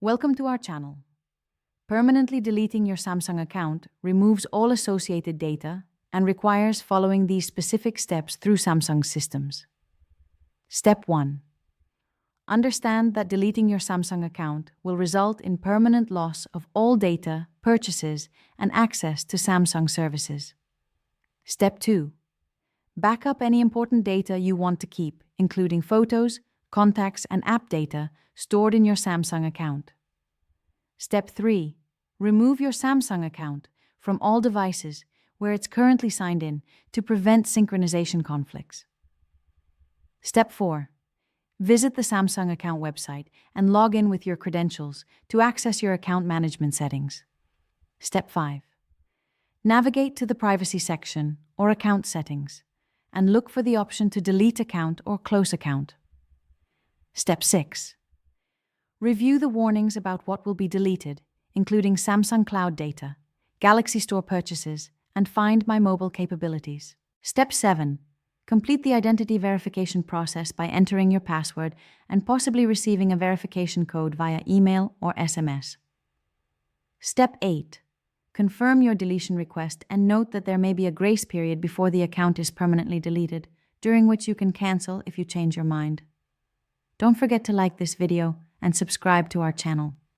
Welcome to our channel. Permanently deleting your Samsung account removes all associated data and requires following these specific steps through Samsung's systems. Step 1. Understand that deleting your Samsung account will result in permanent loss of all data, purchases, and access to Samsung services. Step 2. Back up any important data you want to keep, including photos, contacts, and app data stored in your Samsung account. Step 3. Remove your Samsung account from all devices where it's currently signed in to prevent synchronization conflicts. Step 4. Visit the Samsung account website and log in with your credentials to access your account management settings. Step 5. Navigate to the privacy section or account settings and look for the option to delete account or close account. Step 6. Review the warnings about what will be deleted, including Samsung Cloud data, Galaxy Store purchases, and Find My Mobile capabilities. Step 7. Complete the identity verification process by entering your password and possibly receiving a verification code via email or SMS. Step 8. Confirm your deletion request and note that there may be a grace period before the account is permanently deleted, during which you can cancel if you change your mind. Don't forget to like this video and subscribe to our channel.